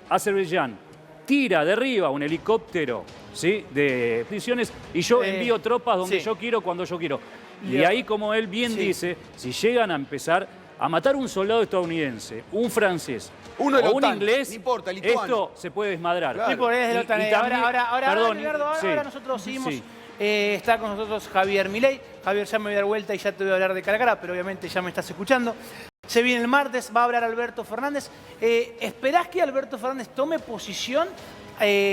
Azerbaiyán tira, derriba un helicóptero, ¿sí?, de prisiones y yo envío tropas donde yo quiero, cuando yo quiero. Y ahí, como él bien dice, si llegan a empezar a matar un soldado estadounidense, un francés o un inglés, no importa, esto se puede desmadrar. Claro. Es de la OTAN. Perdón, ahora nosotros seguimos. Está con nosotros Javier Milei. Javier, ya me voy a dar vuelta y ya te voy a hablar de cara a cara, pero obviamente ya me estás escuchando. Se viene el martes, va a hablar Alberto Fernández. ¿Esperás que Alberto Fernández tome posición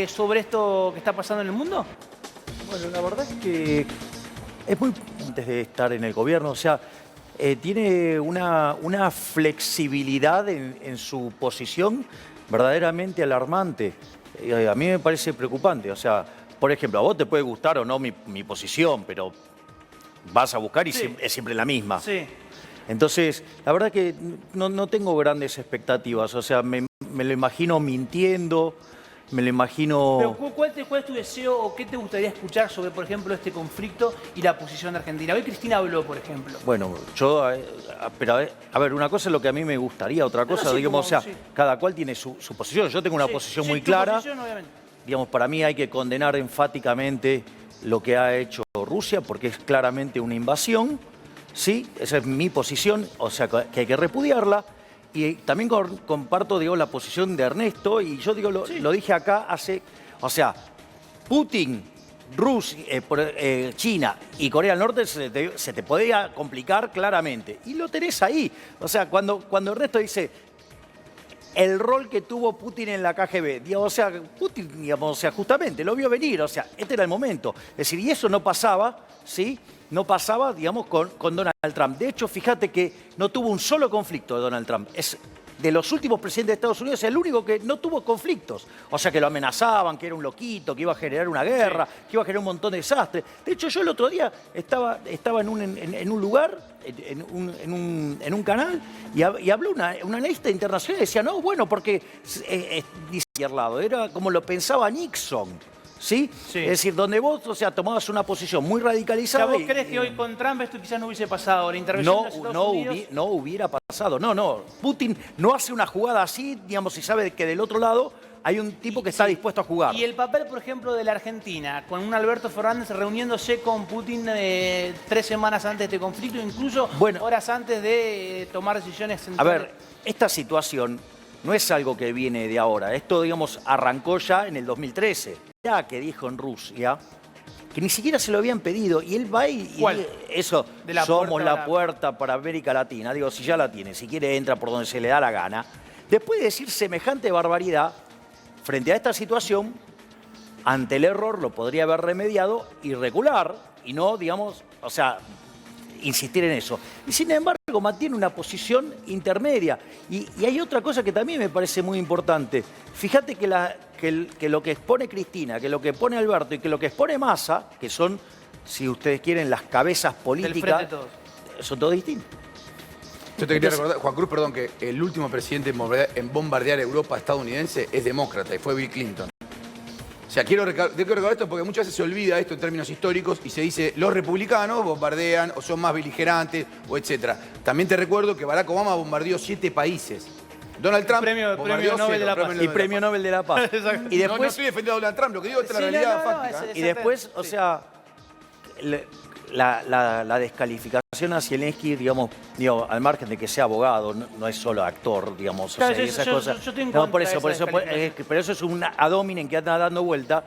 sobre esto que está pasando en el mundo? Bueno, la verdad es que es muy antes de estar en el gobierno, o sea, tiene una flexibilidad en su posición verdaderamente alarmante. A mí me parece preocupante, o sea, por ejemplo, a vos te puede gustar o no mi posición, pero vas a buscar y es siempre la misma. Sí. Entonces, la verdad que no tengo grandes expectativas, o sea, me lo imagino mintiendo, me lo imagino... Pero ¿cuál es tu deseo o qué te gustaría escuchar sobre, por ejemplo, este conflicto y la posición de Argentina? Hoy Cristina habló, por ejemplo. Bueno, yo, pero a ver, una cosa es lo que a mí me gustaría, otra cosa, digamos, o sea, cada cual tiene su posición. Yo tengo una posición muy clara. Posición, obviamente. Digamos, para mí hay que condenar enfáticamente lo que ha hecho Rusia, porque es claramente una invasión, ¿sí? Esa es mi posición, o sea, que hay que repudiarla. Y también comparto, digo, la posición de Ernesto, y yo digo, lo dije acá o sea, Putin, Rusia, China y Corea del Norte se te podía complicar claramente. Y lo tenés ahí. O sea, cuando Ernesto dice el rol que tuvo Putin en la KGB, digamos, o sea, Putin, digamos, o sea, justamente lo vio venir, o sea, este era el momento. Es decir, y eso no pasaba, ¿sí? No pasaba, digamos, con Donald Trump. De hecho, fíjate que no tuvo un solo conflicto de Donald Trump. Es de los últimos presidentes de Estados Unidos el único que no tuvo conflictos. O sea, que lo amenazaban, que era un loquito, que iba a generar una guerra, que iba a generar un montón de desastres. De hecho, yo el otro día estaba en un lugar, en un canal, y habló una analista internacional y decía, no, bueno, porque dice al lado, era como lo pensaba Nixon. ¿Sí? Es decir, donde vos, o sea, tomabas una posición muy radicalizada. O sea, ¿vos crees que hoy con Trump esto quizás no hubiese pasado? La intervención de Estados Unidos... No hubiera pasado. No. Putin no hace una jugada así, digamos, y sabe que del otro lado hay un tipo que está dispuesto a jugar. Y el papel, por ejemplo, de la Argentina, con un Alberto Fernández reuniéndose con Putin 3 semanas antes de este conflicto, incluso horas antes de tomar decisiones centrales. A ver, esta situación no es algo que viene de ahora. Esto, digamos, arrancó ya en el 2013. Ya que dijo en Rusia, que ni siquiera se lo habían pedido, y él va y eso, somos la puerta para América Latina. Digo, si ya la tiene, si quiere entra por donde se le da la gana. Después de decir semejante barbaridad, frente a esta situación, ante el error lo podría haber remediado y regular, y no, digamos, o sea, insistir en eso. Y sin embargo mantiene una posición intermedia. Y hay otra cosa que también me parece muy importante. Fíjate que lo que expone Cristina, que lo que expone Alberto y que lo que expone Massa, que son, si ustedes quieren, las cabezas políticas, son todos distintos. Yo te quería recordar, Juan Cruz, perdón, que el último presidente en bombardear Europa estadounidense es demócrata y fue Bill Clinton. O sea, quiero recordar esto porque muchas veces se olvida esto en términos históricos y se dice los republicanos bombardean o son más beligerantes o etcétera. También te recuerdo que Barack Obama bombardeó 7 países. Donald Trump premio Nobel de la Paz. Y premio Nobel de la Paz. Y después, no estoy defendiendo a Donald Trump, lo que digo es la realidad fáctica. Y después, o sea, la descalificación a Zelensky, digamos, al margen de que sea abogado, no es solo actor, digamos, o sea, y esas cosas. Por eso es un ad hominem que anda dando vuelta.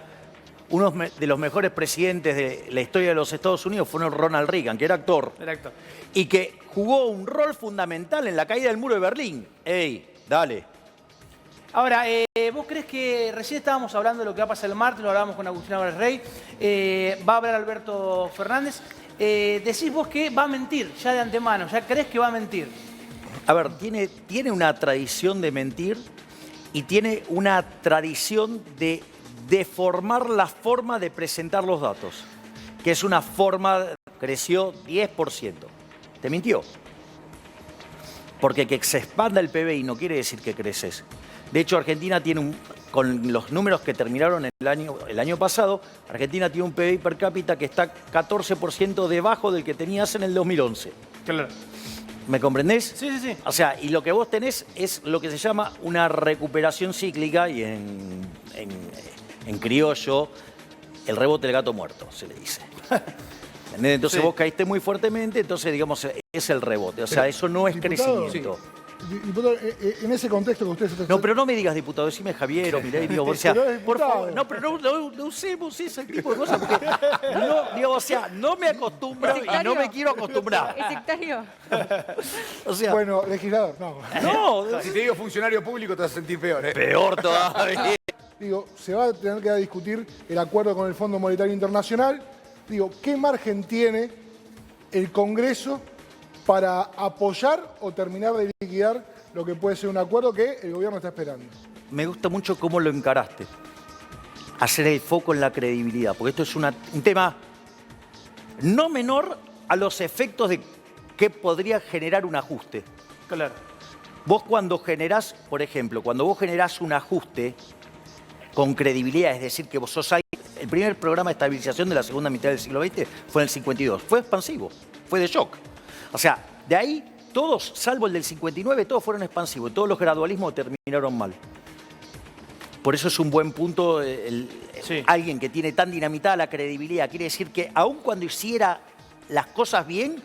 Uno de los mejores presidentes de la historia de los Estados Unidos fueron Ronald Reagan, que era actor. Y que jugó un rol fundamental en la caída del muro de Berlín. ¡Ey, dale! Ahora, ¿vos crees que recién estábamos hablando de lo que va a pasar el martes, lo hablábamos con Agustín Álvarez Rey, va a hablar Alberto Fernández, decís vos que va a mentir ya de antemano, ya crees que va a mentir? A ver, tiene una tradición de mentir y tiene una tradición de deformar la forma de presentar los datos, que es una forma, creció 10%. Te mintió. Porque que se expanda el PBI no quiere decir que creces. De hecho, Argentina tiene con los números que terminaron el año pasado, Argentina tiene un PBI per cápita que está 14% debajo del que tenías en el 2011. Claro. ¿Me comprendés? Sí, sí, sí. O sea, y lo que vos tenés es lo que se llama una recuperación cíclica y en criollo, el rebote del gato muerto, se le dice. Entonces vos caíste muy fuertemente, entonces digamos, es el rebote. O sea, Pero, eso no es diputado, crecimiento. Diputado, en ese contexto que usted se está... No, pero no me digas diputado, decime Javier o Milei, digo, o sea, Pero es por diputado. favor, no, pero no usemos ese tipo de cosas, porque no, digo, o sea, no me acostumbro y no me quiero acostumbrar. ¿Es sectario? O sea, Bueno, legislador, no. no, Si te digo funcionario público te vas a sentir peor, ¿eh? peor todavía. Digo, se va a tener que discutir el acuerdo con el Fondo Monetario Internacional. Digo, ¿qué margen tiene el Congreso para apoyar o terminar de liquidar lo que puede ser un acuerdo que el gobierno está esperando? Me gusta mucho cómo lo encaraste. Hacer el foco en la credibilidad, porque esto es un tema no menor a los efectos de que podría generar un ajuste. Claro. Vos cuando generás, por ejemplo, cuando vos generás un ajuste con credibilidad, es decir, que vos sos ahí, el primer programa de estabilización de la segunda mitad del siglo XX fue en el 52, fue expansivo, fue de shock. O sea, de ahí todos, salvo el del 59, todos fueron expansivos, todos los gradualismos terminaron mal. Por eso es un buen punto, alguien que tiene tan dinamitada la credibilidad, quiere decir que aun cuando hiciera las cosas bien,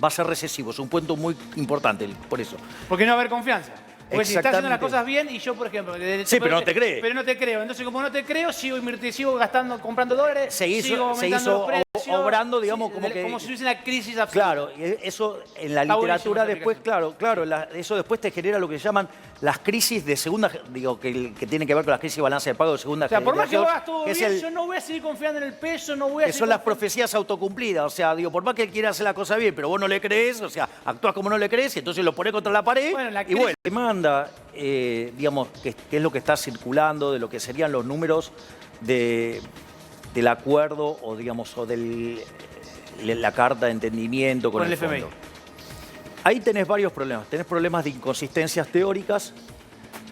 va a ser recesivo, es un punto muy importante, por eso. Porque no va a haber confianza. Porque si está haciendo las Exactamente. cosas bien y yo, por ejemplo... Sí, pero no te cree. Pero no te creo. Entonces, como no te creo, sigo gastando, comprando dólares, sigo aumentando los precios. Obrando, digamos, como que... Como si hubiese una crisis absoluta. Claro, eso en la Está literatura buenísimo esa después, claro, eso después te genera lo que llaman las crisis de segunda, digo, que tiene que ver con las crisis de balance de pago de segunda O sea, por más que generación. hagas todo bien, yo no voy a seguir confiando en el peso, no voy a Que seguir son las confiando- profecías autocumplidas, o sea, digo, por más que él quiera hacer la cosa bien, pero vos no le crees, o sea, actúas como no le crees, y entonces lo pones contra la pared, Bueno, la y bueno, demanda, digamos, que es lo que está circulando, de lo que serían los números del acuerdo, o digamos, o de la carta de entendimiento con el FMI. fondo. Ahí tenés varios problemas. Tenés problemas de inconsistencias teóricas,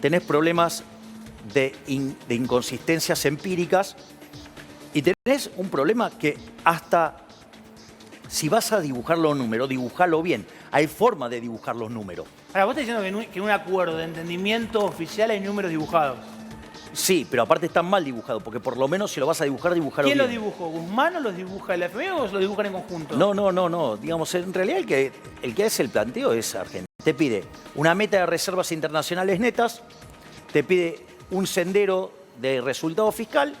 tenés problemas de inconsistencias empíricas y tenés un problema que hasta si vas a dibujar los números, dibujalo bien. Hay forma de dibujar los números. Ahora, vos estás diciendo que en un acuerdo de entendimiento oficial hay números dibujados. Sí, pero aparte están mal dibujados, porque por lo menos si lo vas a dibujar, dibujalo ¿Quién bien. los dibujó? ¿Guzmán o los dibuja el FMI o los dibujan en conjunto? No. Digamos, en realidad el que hace el planteo es Argentina. Te pide una meta de reservas internacionales netas, te pide un sendero de resultado fiscal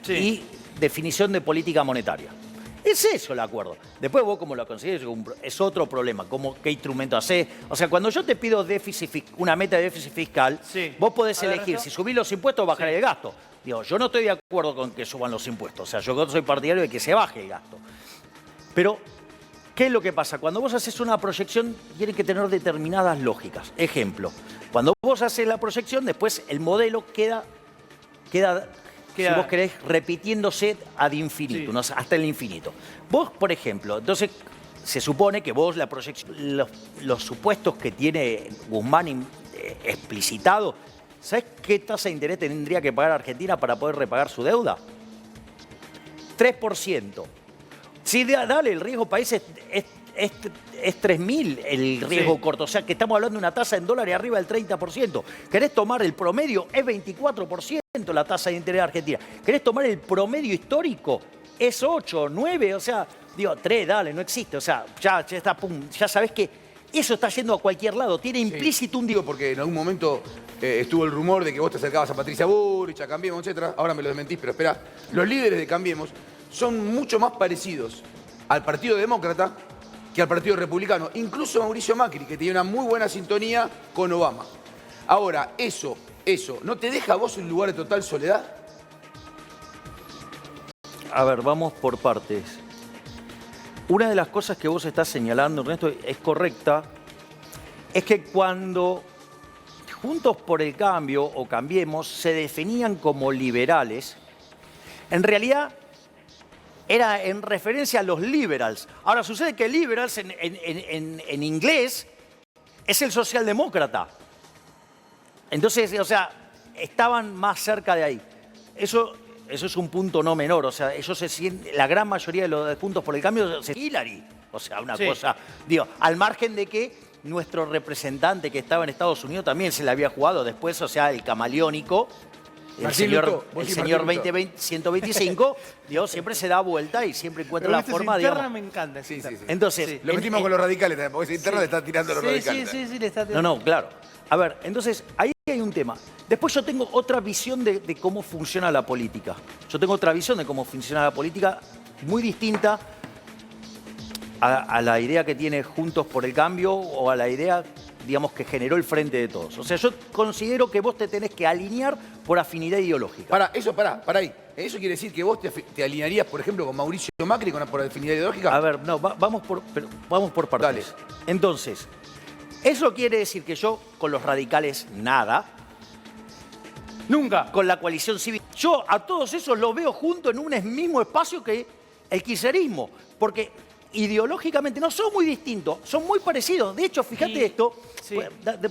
y definición de política monetaria. Es eso el acuerdo. Después vos como lo conseguís es otro problema, como qué instrumento hacés. O sea, cuando yo te pido una meta de déficit fiscal, vos podés elegir si subir los impuestos o bajar el gasto. Digo, yo no estoy de acuerdo con que suban los impuestos. O sea, yo soy partidario de que se baje el gasto. Pero, ¿qué es lo que pasa? Cuando vos haces una proyección, tiene que tener determinadas lógicas. Ejemplo, cuando vos haces la proyección, después el modelo queda si vos querés, repitiéndose ad infinito, ¿no? Hasta el infinito. Vos, por ejemplo, entonces se supone que vos la proyección, los supuestos que tiene Guzmán explicitado, ¿sabés qué tasa de interés tendría que pagar Argentina para poder repagar su deuda? 3%. Sí, dale, el riesgo país es 3.000 el riesgo corto. O sea, que estamos hablando de una tasa en dólares arriba del 30%. ¿Querés tomar el promedio? Es 24% la tasa de interés argentina. ¿Querés tomar el promedio histórico? Es 8, 9, o sea, digo, 3, dale, no existe. O sea, ya está, pum, ya sabés que eso está yendo a cualquier lado. Tiene implícito un... Digo, porque en algún momento estuvo el rumor de que vos te acercabas a Patricia Bullrich, a Cambiemos, etc. Ahora me lo desmentís, pero espera. Los líderes de Cambiemos son mucho más parecidos al Partido Demócrata que al Partido Republicano. Incluso Mauricio Macri, que tiene una muy buena sintonía con Obama. Ahora, eso, ¿no te deja a vos un lugar de total soledad? A ver, vamos por partes. Una de las cosas que vos estás señalando, Ernesto, es correcta, es que cuando Juntos por el Cambio o Cambiemos se definían como liberales, en realidad era en referencia a los liberals. Ahora, sucede que liberals en inglés es el socialdemócrata. Entonces, o sea, estaban más cerca de ahí. Eso es un punto no menor. O sea, ellos se sienten, la gran mayoría de los de Juntos por el Cambio, Hillary. O sea, una cosa, digo, al margen de que nuestro representante que estaba en Estados Unidos también se la había jugado después, o sea, el camaleónico, el señor 125, Dios siempre se da vuelta y siempre encuentra la forma, digamos. Me encanta. Sí. Entonces, lo metimos con los radicales también, porque ese interna le está tirando a los radicales. Sí, le está tirando. No, claro. A ver, entonces, ahí hay un tema. Después yo tengo otra visión de cómo funciona la política. Yo tengo otra visión de cómo funciona la política muy distinta a la idea que tiene Juntos por el Cambio o a la idea, digamos, que generó el Frente de Todos. O sea, yo considero que vos te tenés que alinear por afinidad ideológica. Pará ahí. ¿Eso quiere decir que vos te alinearías, por ejemplo, con Mauricio Macri por afinidad ideológica? A ver, no, vamos por partes. Dale. Entonces, eso quiere decir que yo con los radicales nada. Nunca. Con la coalición cívica. Yo a todos esos los veo juntos en un mismo espacio que el kirchnerismo. Porque ideológicamente no son muy distintos, son muy parecidos. De hecho, fíjate esto,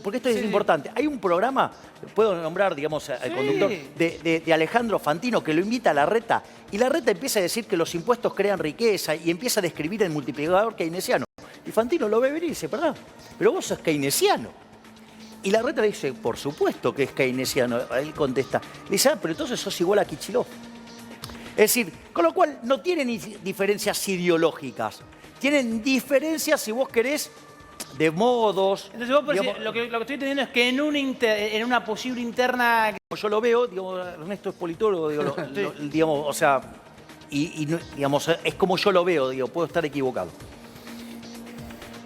porque esto es importante. Hay un programa, puedo nombrar, digamos, al conductor, de Alejandro Fantino, que lo invita a Larreta, y Larreta empieza a decir que los impuestos crean riqueza y empieza a describir el multiplicador keynesiano. Y Fantino lo ve venir y dice, perdón, pero vos sos keynesiano. Y Larreta le dice, por supuesto que es keynesiano. Él contesta, le dice, pero entonces sos igual a Kicillof. Es decir, con lo cual no tienen diferencias ideológicas. Tienen diferencias, si vos querés, de modos. Entonces vos, digamos, lo que estoy entendiendo es que en una posible interna... Yo lo veo, digo, Ernesto es politólogo, digo, digamos, o sea, digamos, es como yo lo veo, digo, puedo estar equivocado.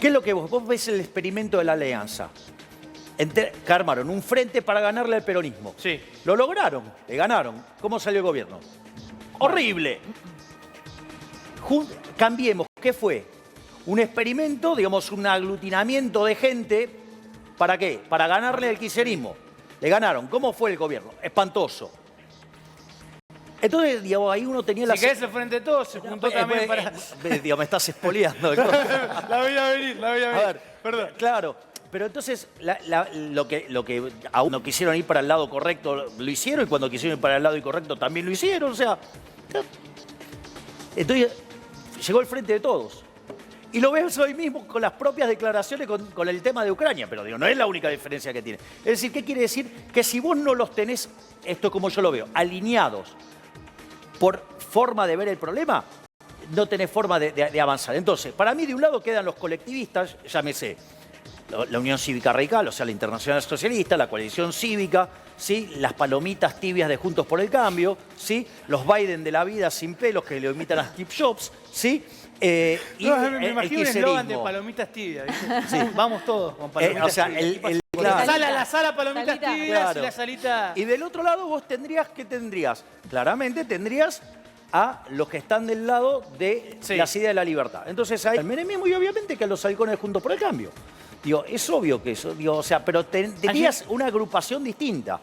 ¿Qué es lo que vos ves el experimento de la alianza? Que armaron un frente para ganarle al peronismo. Sí. Lo lograron, le ganaron. ¿Cómo salió el gobierno? ¡Horrible! Cambiemos, ¿qué fue? Un experimento, digamos, un aglutinamiento de gente. ¿Para qué? Para ganarle al kirchnerismo. Le ganaron. ¿Cómo fue el gobierno? Espantoso. Entonces, digamos, ahí uno tenía la... Si querés el Frente de Todos, se juntó también para... Digamos, me estás espoleando. La voy a venir. A ver, perdón. Claro. Pero entonces, lo que aún no quisieron ir para el lado correcto, lo hicieron, y cuando quisieron ir para el lado incorrecto también lo hicieron. O sea, entonces llegó el Frente de Todos. Y lo ves hoy mismo con las propias declaraciones con el tema de Ucrania. Pero digo, no es la única diferencia que tiene. Es decir, ¿qué quiere decir? Que si vos no los tenés, esto como yo lo veo, alineados por forma de ver el problema, no tenés forma de avanzar. Entonces, para mí de un lado quedan los colectivistas, llámese la Unión Cívica Radical, o sea, la Internacional Socialista, la Coalición Cívica, ¿sí? Las palomitas tibias de Juntos por el Cambio, ¿sí? Los Biden de la vida sin pelos que le imitan a Steve Jobs, ¿sí? Me imagino un eslogan de palomitas tibias, ¿viste? Sí. Vamos todos con palomitas o sea, tibias. claro. La sala palomitas tibias Claro. y la salita... Y del otro lado vos tendrías, ¿qué tendrías? Claramente tendrías a los que están del lado de las ideas de la libertad. Entonces hay el menemismo y obviamente que a los halcones Juntos por el Cambio. Digo, es obvio que eso, digo, o sea, pero tenías una agrupación distinta.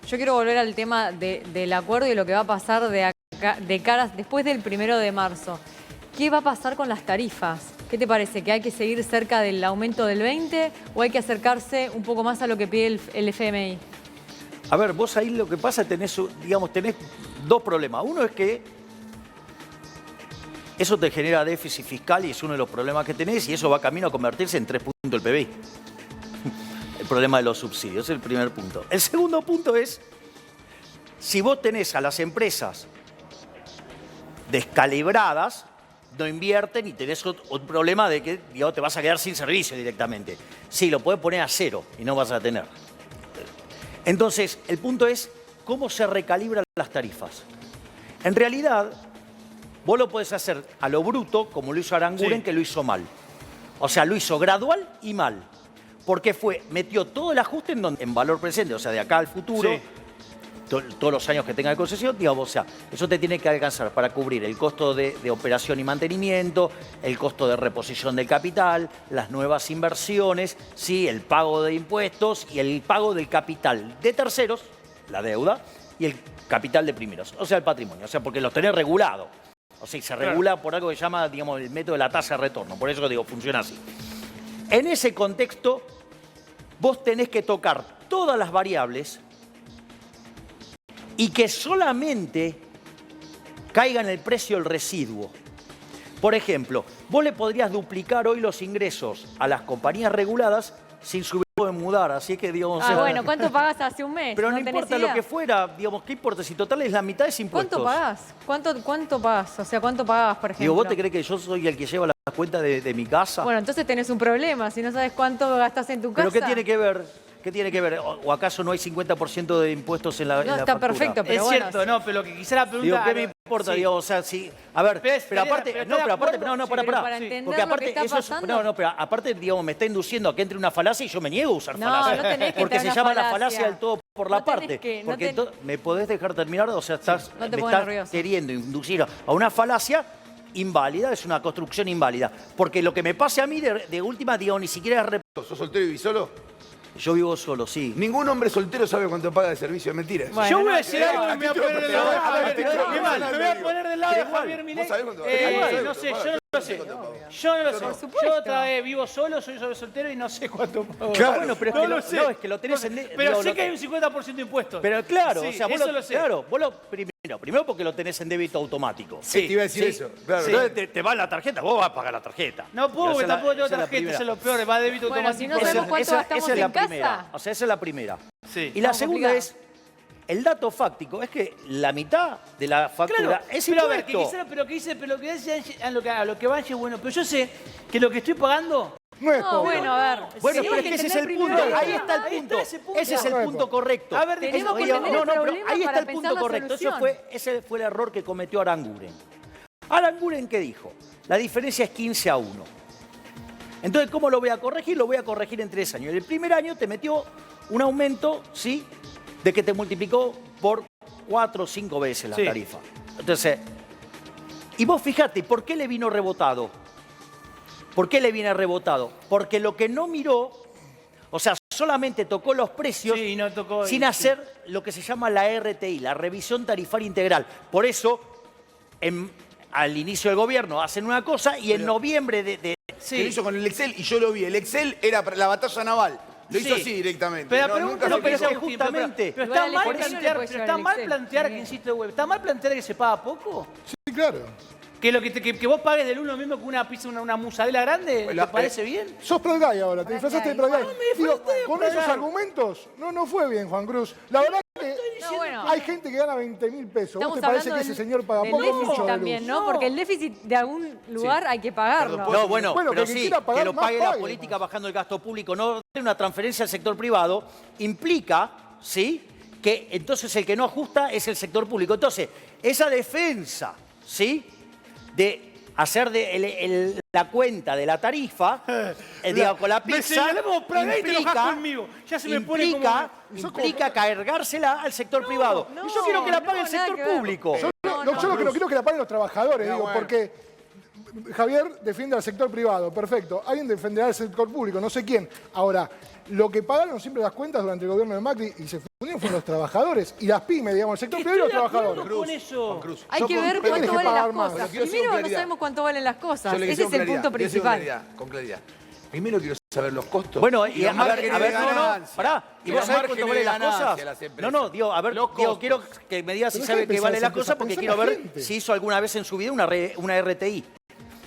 Yo quiero volver al tema del acuerdo y lo que va a pasar de cara después del 1 de marzo. ¿Qué va a pasar con las tarifas? ¿Qué te parece? ¿Que hay que seguir cerca del aumento del 20 o hay que acercarse un poco más a lo que pide el FMI? A ver, vos ahí lo que pasa es tenés dos problemas. Uno es que eso te genera déficit fiscal y es uno de los problemas que tenés y eso va camino a convertirse en 3 puntos del PBI. El problema de los subsidios, es el primer punto. El segundo punto es, si vos tenés a las empresas descalibradas, no invierten y tenés un problema de que digamos, te vas a quedar sin servicio directamente. Sí, lo podés poner a 0 y no vas a tener. Entonces, el punto es cómo se recalibran las tarifas. En realidad, vos lo podés hacer a lo bruto, como lo hizo Aranguren, que lo hizo mal. O sea, lo hizo gradual y mal. Porque metió todo el ajuste en valor presente, o sea, de acá al futuro, todos los años que tenga de concesión, digamos, o sea, eso te tiene que alcanzar para cubrir el costo de operación y mantenimiento, el costo de reposición del capital, las nuevas inversiones, ¿sí? El pago de impuestos y el pago del capital de terceros, la deuda, y el capital de primeros, o sea, el patrimonio, o sea, porque los tenés regulado. O sea, se regula por algo que se llama, digamos, el método de la tasa de retorno. Por eso digo, funciona así. En ese contexto, vos tenés que tocar todas las variables y que solamente caiga en el precio el residuo. Por ejemplo, vos le podrías duplicar hoy los ingresos a las compañías reguladas sin subir de mudar, así que digamos... Bueno, ¿cuánto pagás hace un mes? Pero no tenés importa idea? lo que fuera, digamos, ¿qué importa? Si total es la mitad de impuestos. ¿Cuánto pagás? ¿Cuánto pagás? O sea, ¿cuánto pagás, por ejemplo? Digo, ¿vos te crees que yo soy el que lleva la cuenta de mi casa? Bueno, entonces tenés un problema, si no sabes cuánto gastás en tu casa. ¿Pero qué tiene que ver? ¿Qué tiene que ver? ¿O acaso no hay 50% de impuestos en la No, en la está factura? perfecto, pero Es bueno. cierto, no, pero lo que quizá la pregunta... Digo, ¿qué me importa? Sí. Digo, o sea, si... A ver, pero aparte... pero No, pero aparte... No, Sí, pero para entender Porque lo que aparte está eso es... pasando. No, pero aparte, digamos, me está induciendo a que entre una falacia y yo me niego a usar No, falacia. no tenés que Porque entrar se en una llama la falacia. falacia del todo por la No tenés parte. que- no Porque ten- ¿me podés dejar terminar? O sea, estás, No te me pongas estás nervioso. queriendo inducir a una falacia inválida, es una construcción inválida. Porque lo que me pase a mí de última, digo, ni siquiera es... ¿Sos soltero y vivís solo? Yo vivo solo, sí. Ningún hombre soltero sabe cuánto paga de servicio de mentiras. Bueno, Yo voy a no, decir algo y me voy a poner del lado de Javier. Qué mal, Me voy a poner del lado de Javier Milei. ¿Vos sabés cuánto? No sé, yo no lo sé. Yo no lo sé. Yo otra vez vivo solo, soy soltero y no sé cuánto pago. Claro. Bueno, pero es No que lo sé. no, es que lo tenés en... Pero digo, sé lo- que hay un 50% de impuestos. Pero claro, Sí, o sea, vos eso lo sé. Claro, vos lo primero porque lo tenés en débito automático. Sí, te iba a decir eso. Claro. Entonces te va la tarjeta, vos vas a pagar la tarjeta. No puedo, porque Esa es la- tampoco tengo esa es la tarjeta, primera. eso es lo peor, va a débito Bueno, automático. si no sabemos cuánto gastamos es la en casa. primera. O sea, esa es la primera. Sí. Y la No, segunda complicado. es, el dato fáctico es que la mitad de la factura Claro, es pero a ver, impuesto. pero lo que dice Angie, a lo que va Angie es bueno, pero yo sé que lo que estoy pagando... No es No, pobre. bueno, a ver. Bueno, sí, pero es hay que ese es entender el punto. primero Ahí que- está el Ahí punto. está ese punto. Ese es el punto correcto. A ver, Tenemos que Oye, entender el pero problema ahí está para el punto pensar la correcto. solución. Ese fue el error que cometió Aranguren. Aranguren, ¿qué dijo? La diferencia es 15-1. Entonces, ¿cómo lo voy a corregir? Lo voy a corregir en 3 años. El primer año te metió un aumento, ¿sí? De que te multiplicó por 4 o 5 veces la Sí. tarifa. Entonces, y vos fíjate, ¿por qué le vino rebotado? ¿Por qué le viene rebotado? Porque lo que no miró, o sea, solamente tocó los precios Sí, no tocó... sin hacer lo que se llama la RTI, la revisión tarifaria integral. Por eso, al inicio del gobierno hacen una cosa y en noviembre de Que lo hizo con el Excel y yo lo vi. El Excel era para la batalla naval. Lo hizo Sí. así directamente. Pero No, pregúntale nunca lo que se dice pero quiso- Agustín, justamente. pero Igual está al mal Excel no le plantear, puedes pero llevar está el mal Excel. plantear Sí. que insiste web. ¿Está mal plantear que se paga poco? Sí, claro. Que lo que vos pagues del uno mismo que una pizza, una musadela grande, ¿te parece bien? Sos Prat Guy ahora, te disfrazaste de Prat Guy. No me Digo, disfrazé de con Prat esos Guy. argumentos, no fue bien, Juan Cruz. La verdad que No, bueno. hay gente que gana 20.000 pesos. ¿Vos Estamos te parece que hablando ese señor paga del poco o déficit mucho de también, luz? ¿no? Porque el déficit de algún lugar hay que pagarlo. No, bueno, Bueno, pero que quien sí, quiera pagar que lo más, pague la pague política más. bajando el gasto público, no hacer una transferencia al sector privado, implica, ¿sí?, que entonces el que no ajusta es el sector público. Entonces, esa defensa, ¿sí?, de hacer la cuenta de la tarifa, digamos, con la Me pizza, señalamos Prat Guy y te enojás conmigo. Ya se me pone implica cargársela al sector privado. no, y yo quiero que la pague no, el nada sector que ver. público. Yo lo que no quiero es que la paguen los trabajadores, digo, bueno. porque Javier defiende al sector privado, perfecto. Alguien defenderá al sector público, no sé quién. Ahora, lo que pagaron siempre las cuentas durante el gobierno de Macri y se fundieron fueron los trabajadores y las pymes, digamos, el sector privado y los trabajadores. con eso. Hay Yo que con- ver pero cuánto tenés que valen las pagar más. cosas. Pero quiero decir con Primero no claridad. sabemos cuánto valen las cosas. Yo le Ese quiero es el con punto claridad, quiero principal. con claridad. Primero quiero saber los costos. Bueno, y los a márgenes ver, de no, ganancia. pará. ¿Y Y vos los sabés cuánto márgenes valen de las ganancia cosas? de las empresas. No, digo, a ver, Los costos. quiero que me digas si Pero sabe déjame que vale pensar las cosas, esas porque cosas, quiero pensá ver la gente. si hizo alguna vez en su vida una RTI.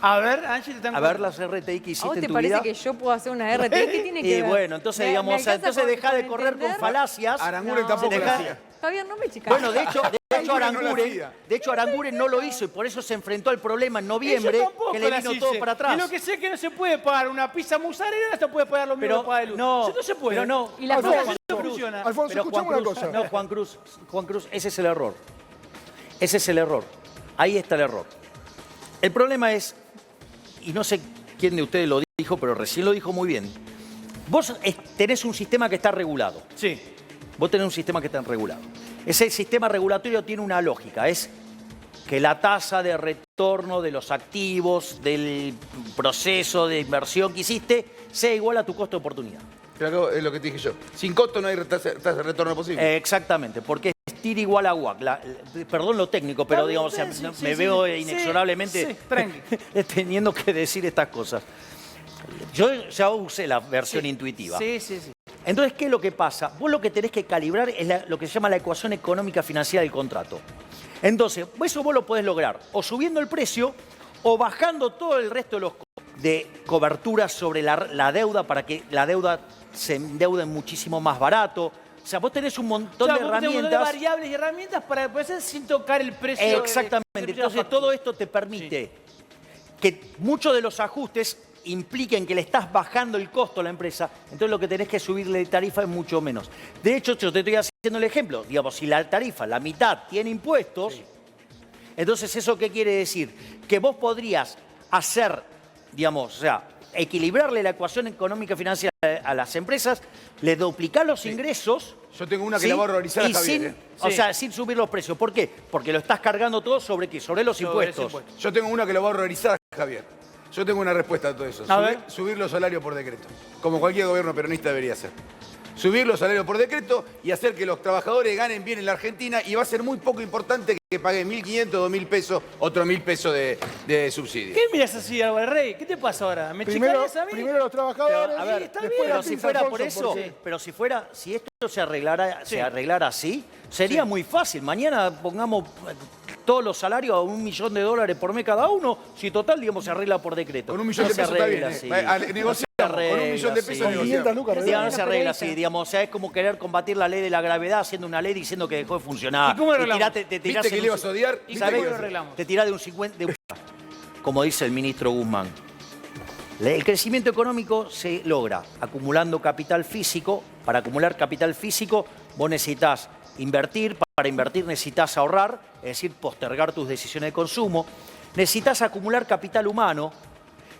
A ver, Angie, te están A ver las RTI que ¿A vos hiciste te en tu parece vida. que yo puedo hacer una RT? ¿Qué tiene que Y ver? bueno, entonces, Me digamos, alcanza entonces con- deja de con correr con entender. falacias. Aranguren No. tampoco lo Deja- hacía. Javier, no me chicas. Bueno, de hecho Aranguren no lo hacía. Aranguren no lo hizo y por eso se enfrentó al problema en noviembre, Yo tampoco que le las vino hice. todo para atrás. Y lo que sé es que no se puede pagar una pizza mozzarella, no se puede pagar lo mismo Pero que paga de luz. no, Eso no se puede. pero no. Y la Alfonso, cosa- no funciona. Alfonso, Pero escuchame una cosa. No, Juan Cruz, ese es el error. Ese es el error. Ahí está el error. El problema es, y no sé quién de ustedes lo dijo, pero recién lo dijo muy bien. Vos tenés un sistema que está regulado. Sí. Vos tenés un sistema que está regulado. Ese sistema regulatorio tiene una lógica, es que la tasa de retorno de los activos, del proceso de inversión que hiciste, sea igual a tu costo de oportunidad. Pero es lo que te dije yo. Sin costo no hay tasa de retorno posible. Exactamente, porque es TIR igual a WACC. Perdón lo técnico, pero digamos, o sea, Sí, me sí, veo sí. inexorablemente Sí, tranqui. teniendo que decir estas cosas. Yo ya usé la versión intuitiva. Sí, sí, sí. Entonces, ¿qué es lo que pasa? Vos lo que tenés que calibrar es lo que se llama la ecuación económica financiera del contrato. Entonces, eso vos lo podés lograr o subiendo el precio o bajando todo el resto de los de cobertura sobre la deuda para que la deuda se endeude muchísimo más barato. O sea, vos tenés un montón de herramientas. Un montón de variables y herramientas para poder hacer sin tocar el precio. Exactamente. Entonces, todo esto te permite que muchos de los ajustes impliquen que le estás bajando el costo a la empresa. Entonces, lo que tenés que subirle de tarifa es mucho menos. De hecho, yo te estoy haciendo el ejemplo. Digamos, si la tarifa, la mitad, tiene impuestos, entonces, ¿eso qué quiere decir? Que vos podrías hacer, digamos, o sea, equilibrarle la ecuación económica financiera a las empresas, le duplicar los ingresos. Yo tengo una que la voy a horrorizar a Javier. O sea, sin subir los precios. ¿Por qué? Porque lo estás cargando todo sobre ¿qué? Sobre los impuestos. Yo tengo una que lo voy a horrorizar a Javier. Yo tengo una respuesta a todo eso. Subir los salarios por decreto. Como cualquier gobierno peronista debería hacer. Subir los salarios por decreto y hacer que los trabajadores ganen bien en la Argentina, y va a ser muy poco importante que paguen 1.500, 2.000 pesos, otros 1.000 pesos de subsidio. ¿Qué miras así, Álvaro Rey? ¿Qué te pasa ahora? ¿Me chicarías a mí? Primero los trabajadores. Pero, a ver, está después bien. pero si fuera por eso, si esto se arreglara así, sería muy fácil. Mañana pongamos todos los salarios a $1 millón por mes cada uno, si total, digamos, se arregla por decreto. Con $1 millón de pesos está bien. Negociamos. Con $1 millón de pesos negociamos. No se arregla así, digamos. O sea, es como querer combatir la ley de la gravedad haciendo una ley diciendo que dejó de funcionar. ¿Y cómo arreglamos? ¿Viste que le ibas a odiar? ¿Y cómo lo arreglamos? Te tirás de un 50... como dice el ministro Guzmán. El crecimiento económico se logra acumulando capital físico. Para acumular capital físico, vos necesitas invertir. Para invertir necesitas ahorrar, es decir, postergar tus decisiones de consumo. Necesitas acumular capital humano.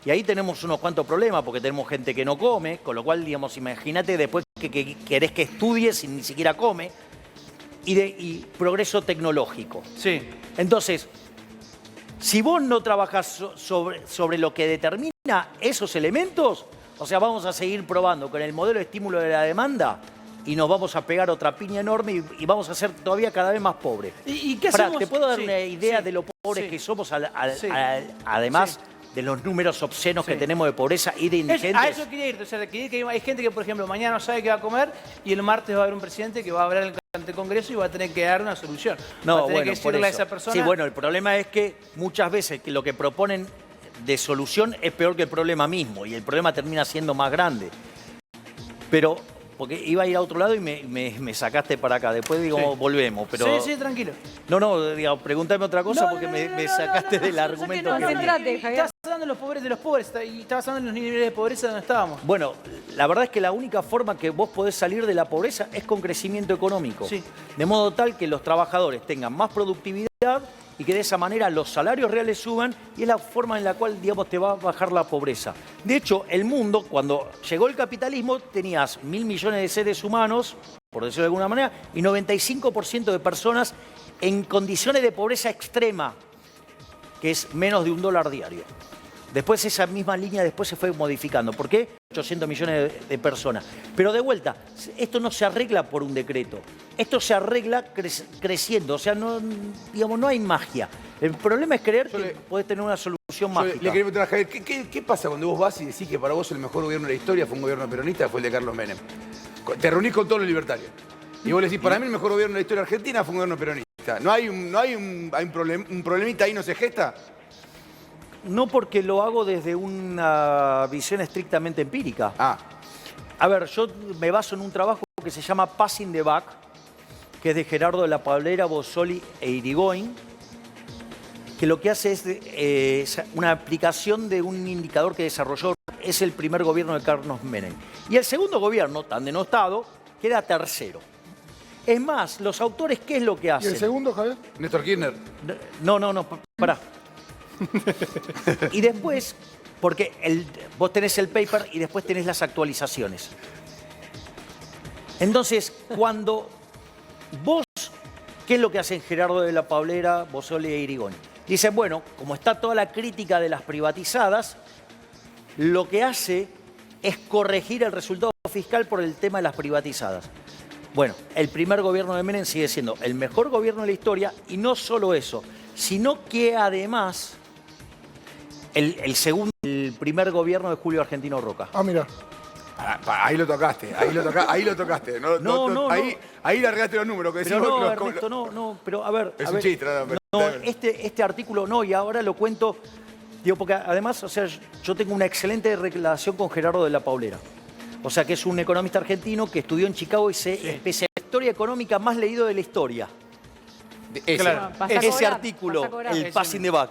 Y ahí tenemos unos cuantos problemas, porque tenemos gente que no come, con lo cual, digamos, imagínate después que querés que estudies y ni siquiera come. Y progreso tecnológico. Sí. Entonces, si vos no trabajás sobre lo que determina esos elementos, o sea, vamos a seguir probando con el modelo de estímulo de la demanda y nos vamos a pegar otra piña enorme y vamos a ser todavía cada vez más pobres. ¿Y qué hacemos? ¿Te puedo dar una idea de lo pobres que somos, además de los números obscenos que tenemos de pobreza y de indigentes? A eso quería ir. O sea, que hay gente que, por ejemplo, mañana no sabe qué va a comer y el martes va a haber un presidente que va a hablar ante el Congreso y va a tener que dar una solución. Va a tener que decirle a esa persona... Sí, bueno, el problema es que muchas veces que lo que proponen de solución es peor que el problema mismo y el problema termina siendo más grande. Pero, porque iba a ir a otro lado y me sacaste para acá. Después digo, volvemos. Pero... Sí, tranquilo. No, digamos, pregúntame otra cosa porque me sacaste del argumento. Estabas hablando de los pobres y estabas hablando de los niveles de pobreza donde estábamos. Bueno, la verdad es que la única forma que vos podés salir de la pobreza es con crecimiento económico. Sí. De modo tal que los trabajadores tengan más productividad y que de esa manera los salarios reales suban, y es la forma en la cual, digamos, te va a bajar la pobreza. De hecho, el mundo, cuando llegó el capitalismo, tenías 1.000 millones de seres humanos, por decirlo de alguna manera, y 95% de personas en condiciones de pobreza extrema, que es menos de $1 diario. Después esa misma línea se fue modificando. ¿Por qué? 800 millones de personas. Pero de vuelta, esto no se arregla por un decreto. Esto se arregla creciendo. O sea, no hay magia. El problema es creer que podés tener una solución mágica. Le quería preguntar a Javier, ¿qué pasa cuando vos vas y decís que para vos el mejor gobierno de la historia fue un gobierno peronista, fue el de Carlos Menem? Te reunís con todos los libertarios. Y vos le decís, para mí el mejor gobierno de la historia argentina fue un gobierno peronista. ¿No hay un problemita ahí, no se gesta? No, porque lo hago desde una visión estrictamente empírica. A ver, yo me baso en un trabajo que se llama Passing the Buck, que es de Gerardo de la Pablera, Bossoli e Irigoyen, que lo que hace es una aplicación de un indicador que desarrolló, es el primer gobierno de Carlos Menem. Y el segundo gobierno, tan denostado, queda tercero. Es más, los autores, ¿qué es lo que hacen? ¿Y el segundo, Javier? Néstor Kirchner. No, pará. Y después, porque vos tenés el paper y después tenés las actualizaciones. Entonces, cuando vos, ¿qué es lo que hacen Gerardo de la Pablera, Bossoli e Irigoyen? Dicen, bueno, como está toda la crítica de las privatizadas, lo que hace es corregir el resultado fiscal por el tema de las privatizadas. Bueno, el primer gobierno de Menem sigue siendo el mejor gobierno de la historia, y no solo eso, sino que además el primer gobierno de Julio Argentino Roca. Mira. Ahí lo tocaste. Ahí largaste los números. Que pero no, Ernesto, no, pero a ver. Es un chiste, este artículo no, y ahora lo cuento Digo, porque además, o sea, yo tengo una excelente relación con Gerardo de la Paulera. O sea, que es un economista argentino que estudió en Chicago y se especializó en la historia económica más leído de la historia. Ese. Claro. Vas a Ese cobrar, artículo, vas a cobrar. el Passing the Buck.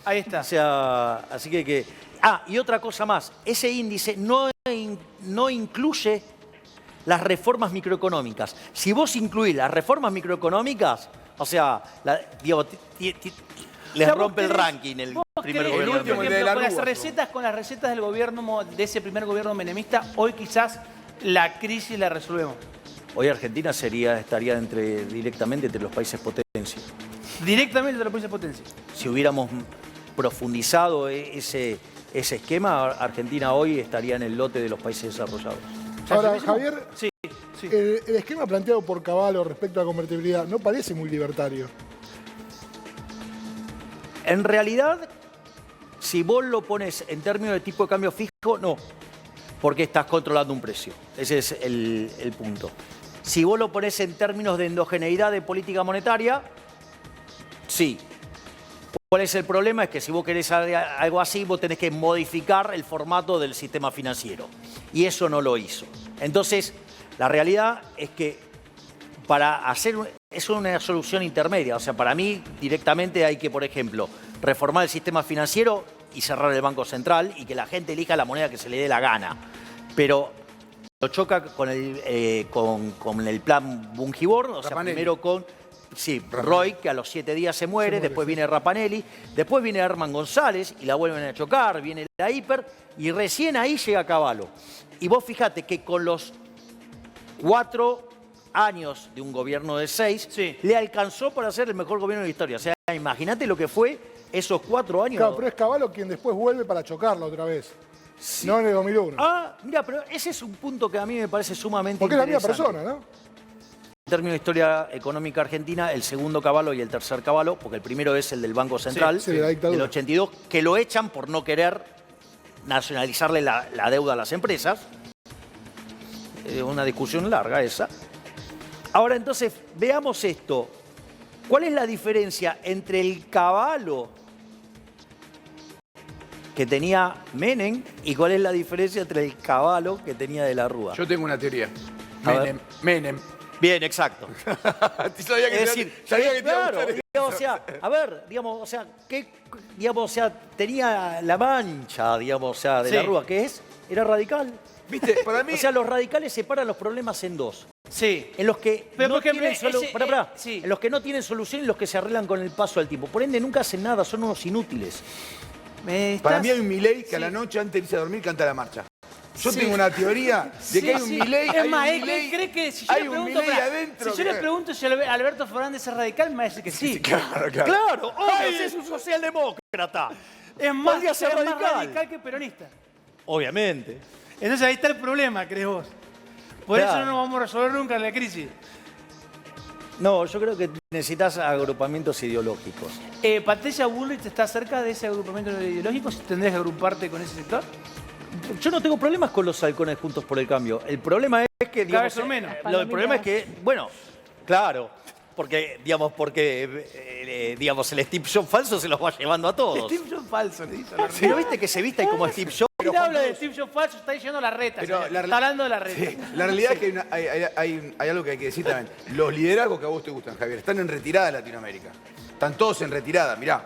Ahí está. O sea, así que... Ah, y otra cosa más. Ese índice no incluye las reformas microeconómicas. Si vos incluís las reformas microeconómicas, o sea, digo, les sea, rompe el vos ranking el ¿Vos primer creés, gobierno. último, por el de ejemplo, la con las recetas del gobierno, de ese primer gobierno menemista, hoy quizás la crisis la resolvemos? Hoy Argentina estaría directamente entre los países potencia. Directamente de los países potencia. Si hubiéramos profundizado ese esquema, Argentina hoy estaría en el lote de los países desarrollados. Ahora, Javier, Sí. el esquema planteado por Cavallo respecto a la convertibilidad no parece muy libertario. En realidad, si vos lo pones en términos de tipo de cambio fijo, no, porque estás controlando un precio. Ese es el punto. Si vos lo pones en términos de endogeneidad de política monetaria, sí. ¿Cuál es el problema? Es que si vos querés algo así, vos tenés que modificar el formato del sistema financiero. Y eso no lo hizo. Entonces, la realidad es que para hacer... Es una solución intermedia. O sea, para mí directamente hay que, por ejemplo, reformar el sistema financiero y cerrar el Banco Central y que la gente elija la moneda que se le dé la gana. Pero lo choca con el plan Bungibor, o sea, Rapanelli. primero con... Sí, Roy, que a los 7 días se muere, después viene Rapanelli, después viene Herman González y la vuelven a chocar, viene la Hiper y recién ahí llega Cavallo. Y vos fijate que con los 4 años de un gobierno de 6, Sí. le alcanzó para ser el mejor gobierno de la historia. O sea, imagínate lo que fue esos 4 años. Claro, pero es Cavallo quien después vuelve para chocarla otra vez. No en el 2001. Ah, mira, pero ese es un punto que a mí me parece sumamente Porque es la misma interesante. persona, ¿no? En términos de historia económica argentina, el segundo Cavallo y el tercer Cavallo, porque el primero es el del Banco Central, sí, de la dictadura. del 82, que lo echan por no querer nacionalizarle la deuda a las empresas. Una discusión larga esa. Ahora entonces, veamos esto. ¿Cuál es la diferencia entre el Cavallo que tenía Menem y cuál es la diferencia entre el Cavallo que tenía de la Rúa? Yo tengo una teoría. A ver. Menem. Bien, exacto. Sabía que Es decir, sabía que te iba a claro, gustar digamos, eso. o sea, a ver, digamos, o sea, digamos, o sea, tenía la mancha, digamos, o sea, de la Sí. Rúa, que era radical. Viste, para mí... O sea, los radicales separan los problemas en dos. Sí. En los que Pero, no por ejemplo, tienen sí. en los que no tienen solución y los que se arreglan con el paso del tiempo. Por ende, nunca hacen nada, son unos inútiles. Para mí hay un Milei que a la Sí. noche antes de irse a dormir canta la marcha. Yo Sí. tengo una teoría de que hay un Sí. Milei, Es hay más, un él Milei, cree que si yo hay le un pregunto, Milei pará, adentro. si yo le pregunto si Alberto Fernández es radical, me va a decir que sí. Claro. ¡Claro! ¡Obvio, es un socialdemócrata! Es más, Podría ser es más radical. radical que peronista. Obviamente. Entonces ahí está el problema, crees vos. Por Claro. eso no nos vamos a resolver nunca la crisis. No, yo creo que necesitas agrupamientos ideológicos. ¿Patricia Bullrich está cerca de ese agrupamiento ideológico? ¿Tendrías que agruparte con ese sector? Yo no tengo problemas con los halcones juntos por el cambio. El problema es que, Cada digamos, vez son menos. el problema es que, bueno, claro, porque digamos, el Steve Jobs falso se los va llevando a todos. Steve Jobs falso, le dice a la reta. Pero viste que se viste como Steve Jobs. Él habla de Steve Jobs falso, está diciendo la reta. Pero señor. la Está hablando de la reta. Sí, la realidad es que hay algo que hay que decir también. Los liderazgos que a vos te gustan, Javier, están en retirada en Latinoamérica. Están todos en retirada. Mirá,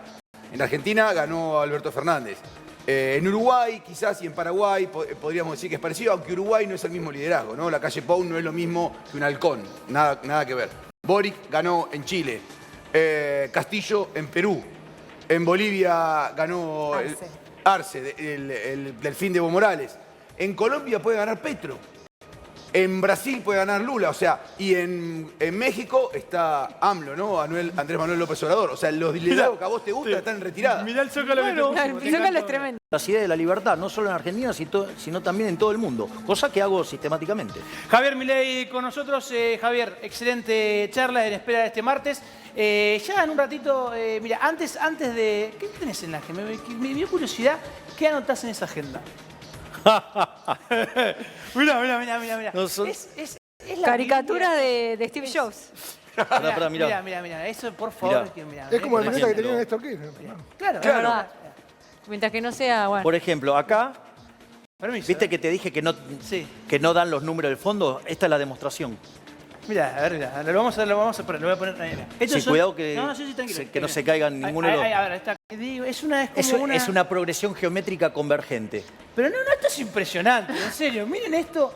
en Argentina ganó Alberto Fernández. En Uruguay, quizás, y en Paraguay, podríamos decir que es parecido, aunque Uruguay no es el mismo liderazgo, ¿no? La calle Pou no es lo mismo que un halcón. Nada que ver. Boric ganó en Chile. Castillo en Perú. En Bolivia ganó Arce, del fin de Evo Morales. En Colombia puede ganar Petro. En Brasil puede ganar Lula, o sea, y en México está AMLO, ¿no? Andrés Manuel López Obrador. O sea, los liderazgos que a vos te gustan están en retirada. Mirá el zócalo que te No, puso, el te Zócalo encantó. es tremendo. La idea de la libertad, no solo en Argentina, sino también en todo el mundo. Cosa que hago sistemáticamente. Javier Milei con nosotros. Javier, excelente charla en espera de este martes. Ya en un ratito, mira, antes de... ¿Qué tenés en la agenda? Me dio curiosidad, ¿qué anotás en esa agenda? Mirá. No son- Es la Caricatura Biblia. de Steve Jobs. Mirá. Mirá. Eso, por favor. Mirá. mirá, Es como el mirá. planeta que tenía Néstor Kirchner. Claro, Claro. Mientras que no sea, bueno. Por ejemplo, acá, Permiso, ¿viste que te dije que no dan los números del fondo? Esta es la demostración. Mirá, a ver, mirá, lo vamos a poner, lo voy a poner ahí. Sí, cuidado que, No, sí, tranquilo. que no se caigan ninguno de los... A ver, está. Es una progresión geométrica convergente. Pero no, esto es impresionante, en serio. Miren esto.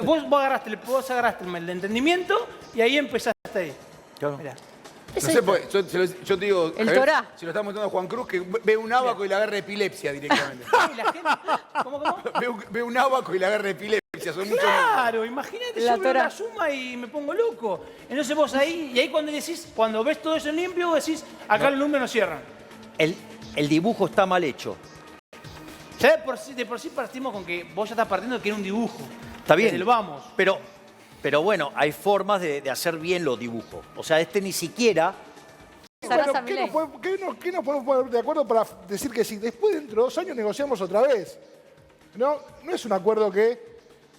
Vos agarraste el entendimiento y ahí empezaste ahí. Claro. Mirá. No sé, porque yo te digo, El Javier, Torá. si lo está mostrando a Juan Cruz, que ve un ábaco y le agarra epilepsia directamente. Y la gente, ¿Cómo? Ve un ábaco y le agarra epilepsia, son muchos. Claro, imagínate, La yo veo Torá. la suma y me pongo loco. Entonces vos ahí, y ahí cuando ves todo eso en limpio, vos decís, acá los números no cierran. El dibujo está mal hecho. Ya de por sí partimos con que vos ya estás partiendo de que era un dibujo. Está bien. Desde el vamos. Pero bueno, hay formas de hacer bien los dibujos. O sea, este ni siquiera... Sarasa Bueno, Milei. ¿qué nos podemos poner de acuerdo para decir que sí? Después, dentro de 2 años, negociamos otra vez. No es un acuerdo que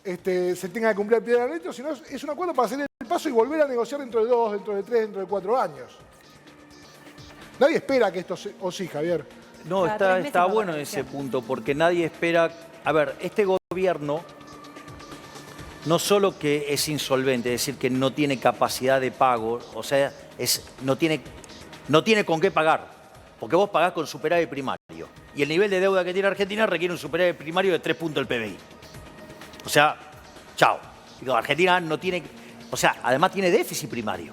se tenga que cumplir al pie de la letra, sino es un acuerdo para salir del paso y volver a negociar dentro de 2, dentro de 3, dentro de 4 años. Nadie espera que esto o sí, Javier. No, Cada 3 meses está va a bueno negociar. ese punto, porque nadie espera... A ver, este gobierno no solo que es insolvente, es decir, que no tiene capacidad de pago, o sea, no tiene con qué pagar, porque vos pagás con superávit primario. Y el nivel de deuda que tiene Argentina requiere un superávit primario de 3 puntos del PBI. O sea, chao. Digo, Argentina no tiene... O sea, además tiene déficit primario.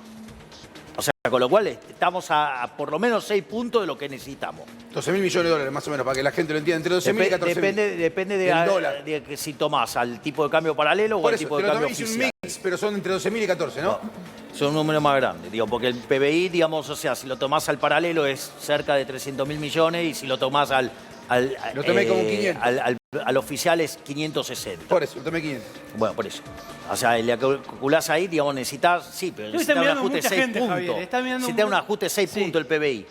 O sea, con lo cual estamos a por lo menos 6 puntos de lo que necesitamos. 12.000 millones de dólares, más o menos, para que la gente lo entienda. Entre 12.000 y 14.000. Depende del dólar. de que si tomás al tipo de cambio paralelo o Por al eso, tipo de pero cambio también hice un oficial. mix, pero son entre 12.000 y 14, ¿no? Son un número más grande, digo, porque el PBI, digamos, o sea, si lo tomás al paralelo es cerca de 300.000 millones y si lo tomás al Lo tomé como 500. al oficial es 560. Por eso, lo tomé 500. Bueno, por eso. O sea, le calculás ahí, digamos, necesitas, sí, pero Yo está necesitas un mirando ajuste de mucha 6 gente, puntos. Javier, está mirando Necesitas un mucho- ajuste de 6 Sí. puntos el PBI.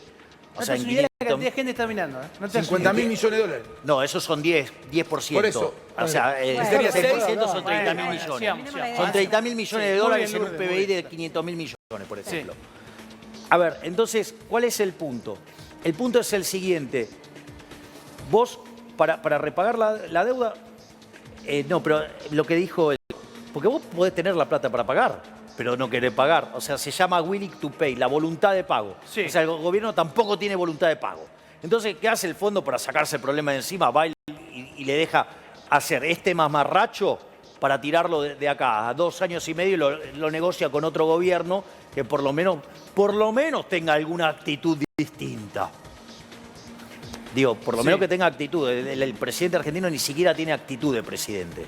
O No sea, te en das una idea de la 500 cantidad de gente que está mirando. No te das una 50.000 idea. millones de dólares. No, esos son 10%. Por eso. O sea, Sería 6% son 30.000 Bueno, millones. sigamos. Son 30.000 millones de Sí, dólares muy en bien, un Lourdes, PBI muy de bien. 500.000 millones, por ejemplo. A ver, entonces, ¿cuál es el punto? El punto es el siguiente. Vos, para repagar la deuda, no, pero lo que dijo él, porque vos podés tener la plata para pagar, pero no querés pagar. O sea, se llama willing to pay, la voluntad de pago. Sí. O sea, el gobierno tampoco tiene voluntad de pago. Entonces, ¿qué hace el fondo para sacarse el problema de encima? Va y le deja hacer este mamarracho para tirarlo de acá a 2 años y medio y lo negocia con otro gobierno que por lo menos tenga alguna actitud distinta. Digo, por lo menos que tenga actitud. El presidente argentino ni siquiera tiene actitud de presidente.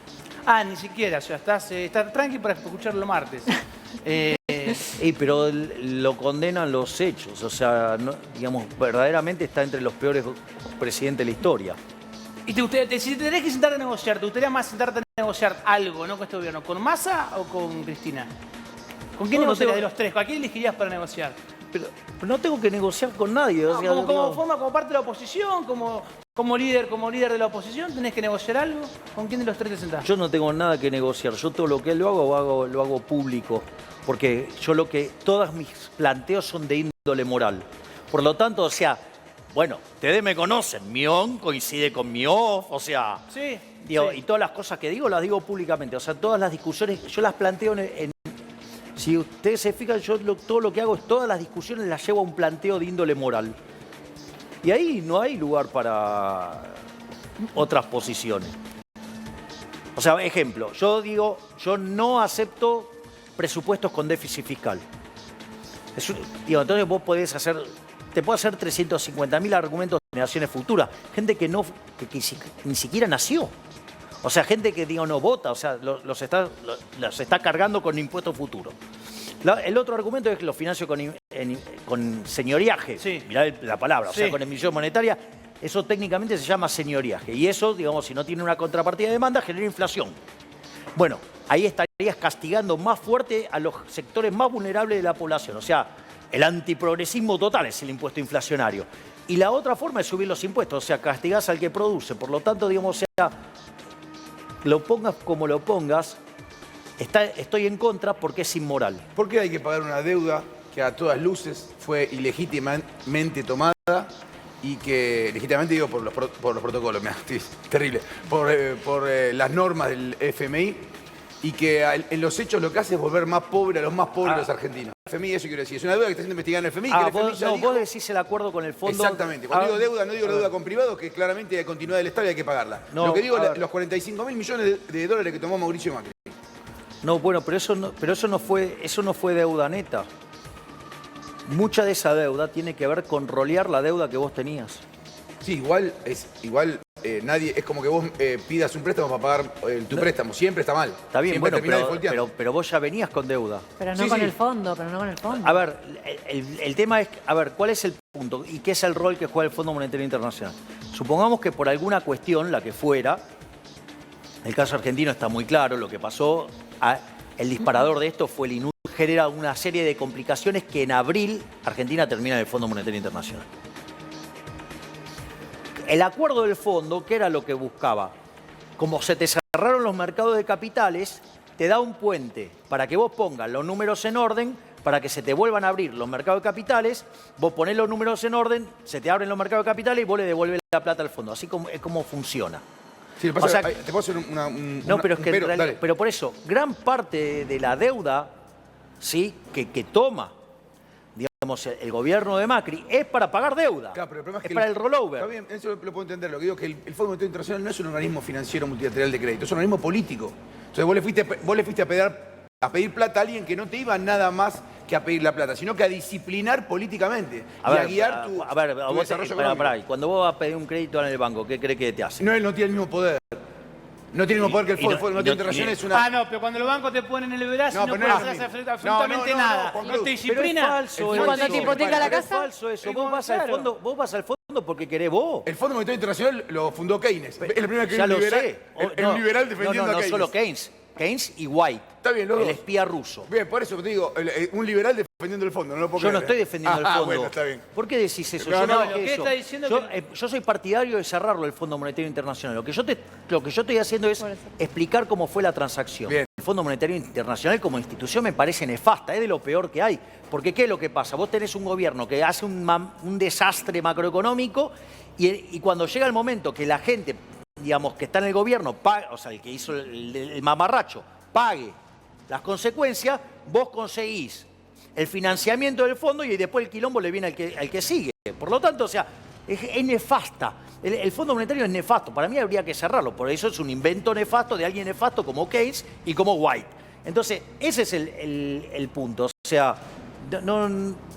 Ni siquiera, o sea, estás tranqui para escucharlo martes. Pero lo condenan los hechos. O sea, digamos, verdaderamente está entre los peores presidentes de la historia. Y si te tenés que sentar a negociar, ¿te gustaría más sentarte a negociar algo, no con este gobierno? ¿Con Massa o con Cristina? ¿Con quién No, no negociarías tengo- de los tres? ¿A quién elegirías para negociar? Pero no tengo que negociar con nadie. O sea, Como parte de la oposición, como líder de la oposición, ¿tenés que negociar algo? ¿Con quién de los tres te sentás? Yo no tengo nada que negociar. Yo todo lo que lo hago público. Porque todos mis planteos son de índole moral. Por lo tanto, o sea, bueno, ustedes me conocen. Mi on coincide con mi off, o sea. Sí. Digo, sí. y todas las cosas que digo las digo públicamente. O sea, todas las discusiones, yo las planteo si ustedes se fijan, todo lo que hago es todas las discusiones las llevo a un planteo de índole moral. Y ahí no hay lugar para otras posiciones. O sea, ejemplo, yo digo, yo no acepto presupuestos con déficit fiscal. Entonces vos te puedo hacer 350.000 argumentos de generaciones futuras. Gente que ni siquiera nació. O sea, gente que no vota, o sea, los está cargando con impuestos futuros. El otro argumento es que lo financio con señoriaje. Sí. Mirá la palabra, o sea, Sí. con emisión monetaria. Eso técnicamente se llama señoriaje. Y eso, digamos, si no tiene una contrapartida de demanda, genera inflación. Bueno, ahí estarías castigando más fuerte a los sectores más vulnerables de la población. O sea, el antiprogresismo total es el impuesto inflacionario. Y la otra forma es subir los impuestos, o sea, castigás al que produce. Por lo tanto, digamos, o sea, lo pongas como lo pongas, estoy en contra porque es inmoral. ¿Por qué hay que pagar una deuda que a todas luces fue ilegítimamente tomada y que, legítimamente digo por los protocolos, terrible, por las normas del FMI, y que en los hechos lo que hace es volver más pobre a los más pobres de los argentinos. El FMI, eso quiero decir, es una deuda que está siendo investigada en el FMI. Que el FMI ya dijo... vos decís el acuerdo con el fondo... Exactamente. Cuando digo deuda, no digo la deuda con privados, que claramente hay continuidad del Estado y hay que pagarla. Lo que digo es los 45.000 millones de dólares que tomó Mauricio Macri. No, bueno, pero eso no fue deuda neta. Mucha de esa deuda tiene que ver con rolear la deuda que vos tenías. Sí, nadie, es como que vos pidas un préstamo para pagar tu préstamo. Siempre está mal. Está bien, siempre bueno, pero vos ya venías con deuda. Pero no con el fondo, pero no con el fondo. A ver, el tema es, ¿cuál es el punto? ¿Y qué es el rol que juega el Fondo Monetario Internacional? Supongamos que por alguna cuestión, la que fuera, el caso argentino está muy claro, lo que pasó, el disparador de esto fue el INUT, genera una serie de complicaciones que en abril Argentina termina en el Fondo Monetario Internacional. El acuerdo del fondo, ¿qué era lo que buscaba? Como se te cerraron los mercados de capitales, te da un puente para que vos pongas los números en orden, para que se te vuelvan a abrir los mercados de capitales, vos ponés los números en orden, se te abren los mercados de capitales y vos le devolvés la plata al fondo. Así es como funciona. Sí, te puedo hacer pero por eso, gran parte de la deuda, ¿sí?, que toma, digamos, el gobierno de Macri, es para pagar deuda. Claro, pero el problema es que para el rollover. Está bien, eso lo puedo entender. Lo que digo es que el Fondo Monetario Internacional no es un organismo financiero multilateral de crédito, es un organismo político. Entonces vos le fuiste a pedir plata a alguien que no te iba nada más que a pedir la plata, sino que a disciplinar políticamente a guiar tu desarrollo económico. Y cuando vos vas a pedir un crédito en el banco, ¿qué crees que te hace? No, él no tiene el mismo poder. No tiene el mismo poder que el Fondo Monetario Internacional es una... Ah, no, pero cuando los bancos te ponen el brazo no puedes hacer absolutamente nada. No te disciplina. ¿Y cuando te hipoteca la casa? Es falso eso. Vos vas al fondo porque querés vos. El Fondo Monetario Internacional lo fundó Keynes. Es el primer que ya un lo liberal, sé. un liberal defendiendo a Keynes. No solo Keynes. Keynes y White. Está bien, los el dos. espía ruso. Bien, por eso te digo, un liberal defendiendo el fondo, no lo puedo Yo creer. no estoy defendiendo el fondo. Bueno, está bien. ¿Por qué decís eso? No, yo no, no dije eso. Yo soy partidario de cerrarlo el Fondo Monetario Internacional. Lo que yo estoy haciendo es explicar cómo fue la transacción. Bien. El Fondo Monetario Internacional como institución me parece nefasta, es de lo peor que hay. Porque ¿qué es lo que pasa? Vos tenés un gobierno que hace un desastre macroeconómico y cuando llega el momento que la gente, digamos, que está en el gobierno, o sea, el que hizo el mamarracho, pague las consecuencias, vos conseguís el financiamiento del fondo y después el quilombo le viene al que sigue. Por lo tanto, o sea, es nefasta. El Fondo Monetario es nefasto. Para mí habría que cerrarlo. Por eso es un invento nefasto de alguien nefasto como Keynes y como White. Entonces, ese es el punto. O sea,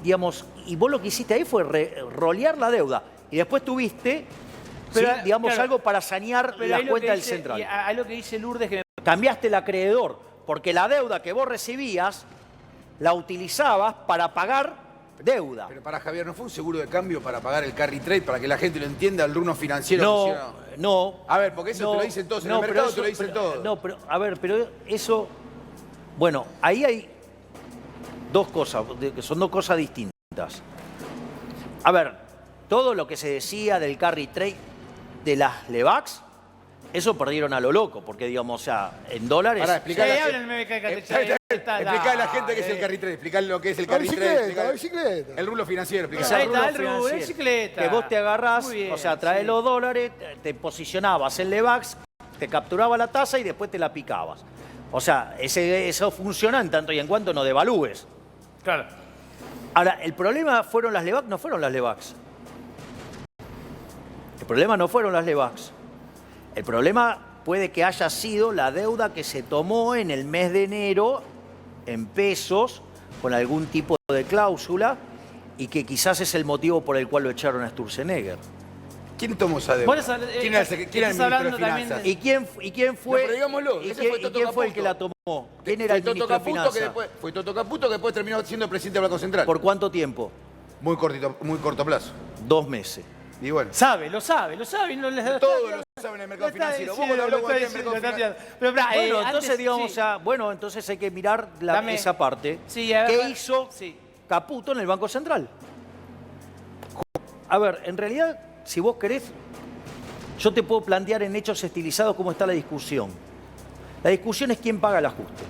digamos, y vos lo que hiciste ahí fue rolear la deuda. Y después tuviste, digamos, claro, algo para sanear las cuentas del central. Hay lo que dice Lourdes que... Cambiaste el acreedor, porque la deuda que vos recibías la utilizabas para pagar deuda. Pero para Javier, ¿no fue un seguro de cambio para pagar el carry trade, para que la gente lo entienda, el runo financiero? No. A ver, porque eso te lo dicen todos, en el mercado te lo dicen todos. No, pero, a ver, pero eso... Bueno, ahí hay dos cosas, que son dos cosas distintas. A ver, todo lo que se decía del carry trade de las Levax, eso perdieron a lo loco, porque digamos, o sea, en dólares... Ahora, explicarle a la gente qué es el carry trade, explicarle lo que es el carry trade. La bicicleta. El rulo financiero, Ahí está, la bicicleta. Que vos te agarrás, o sea, traes los dólares, te posicionabas en Levax, te capturaba la tasa y después te la picabas. O sea, eso funciona en tanto y en cuanto no devalúes. Claro. Ahora, el problema fueron las Levax, no fueron las Levax. El problema no fueron las Levax. El problema puede que haya sido la deuda que se tomó en el mes de enero en pesos con algún tipo de cláusula y que quizás es el motivo por el cual lo echaron a Sturzenegger. ¿Quién tomó esa deuda? ¿Quién era el ministro de Finanzas? ¿Y quién fue? No, pero digámoslo, ¿Y quién fue el que la tomó? ¿Quién era el ministro de Finanzas? Fue Toto Caputo, que después terminó siendo presidente del Banco Central. ¿Por cuánto tiempo? Muy corto plazo. 2 meses. Y bueno. Lo sabe. No les da... Todos lo saben en el mercado financiero. Vos cuando hablamos del mercado financiero. Bueno, entonces, digamos, o sea, entonces hay que mirar esa parte. Sí, a ver, ¿Qué hizo Caputo en el Banco Central? A ver, en realidad, si vos querés, yo te puedo plantear en hechos estilizados cómo está la discusión. La discusión es quién paga el ajuste.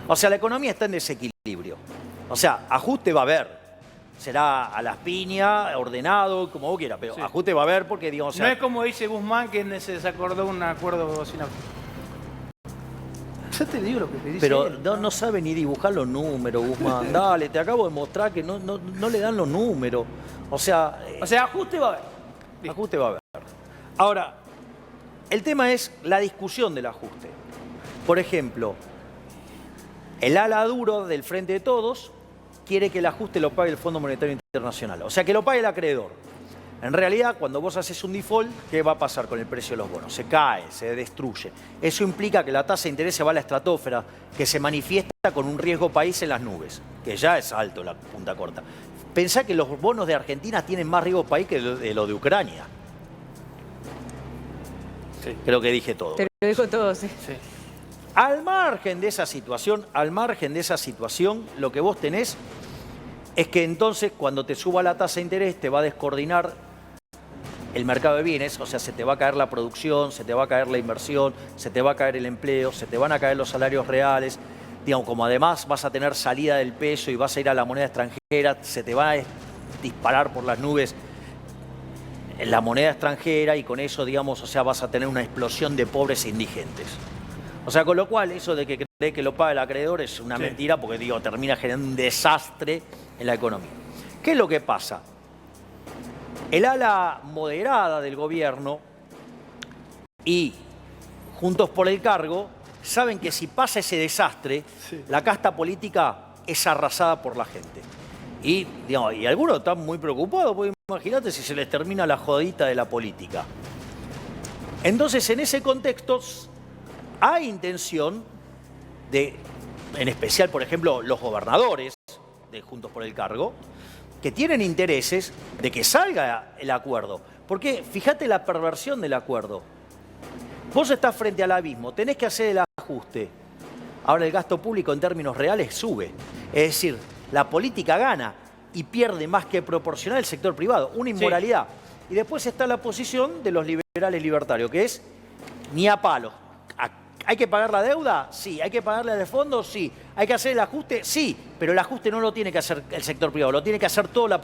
O sea, la economía está en desequilibrio. O sea, ajuste va a haber. será a las piñas, ordenado, como vos quieras, pero ajuste va a haber porque, digamos... No es como dice Guzmán que se desacordó un acuerdo sin acuerdo. Yo te digo lo que te dice Pero él, no sabe ni dibujar los números, Guzmán. Dale, te acabo de mostrar que no le dan los números. O sea, ajuste va a haber. ajuste va a haber. Ahora, el tema es la discusión del ajuste. Por ejemplo, el ala duro del Frente de Todos quiere que el ajuste lo pague el Fondo Monetario Internacional. O sea, que lo pague el acreedor. En realidad, cuando vos haces un default, ¿qué va a pasar con el precio de los bonos? Se cae, se destruye. Eso implica que la tasa de interés se va a la estratosfera, que se manifiesta con un riesgo país en las nubes, que ya es alto la punta corta. Pensá que los bonos de Argentina tienen más riesgo país que lo de Ucrania. Sí. Creo que dije todo. Te lo dijo todo, sí. Al margen de esa situación, lo que vos tenés es que entonces cuando te suba la tasa de interés te va a descoordinar el mercado de bienes, o sea, se te va a caer la producción, se te va a caer la inversión, se te va a caer el empleo, se te van a caer los salarios reales. Digamos, como además vas a tener salida del peso y vas a ir a la moneda extranjera, se te va a disparar por las nubes en la moneda extranjera y con eso, digamos, o sea, vas a tener una explosión de pobres e indigentes. O sea, con lo cual, eso de que cree que lo paga el acreedor es una mentira porque, digo, termina generando un desastre en la economía. ¿Qué es lo que pasa? El ala moderada del gobierno y Juntos por el Cargo saben que si pasa ese desastre, la casta política es arrasada por la gente. Y, digamos, y algunos están muy preocupados, porque imagínate si se les termina la jodita de la política. Entonces, en ese contexto, hay intención de, en especial, por ejemplo, los gobernadores de Juntos por el Cargo, que tienen intereses de que salga el acuerdo. Porque fíjate la perversión del acuerdo. Vos estás frente al abismo, tenés que hacer el ajuste. Ahora el gasto público en términos reales sube. Es decir, la política gana y pierde más que proporcional el sector privado. Una inmoralidad. Y después está la posición de los liberales libertarios, que es ni a palos. ¿Hay que pagar la deuda? Sí. ¿Hay que pagarle al fondo? Sí. ¿Hay que hacer el ajuste? Sí. Pero el ajuste no lo tiene que hacer el sector privado, lo tiene que hacer toda la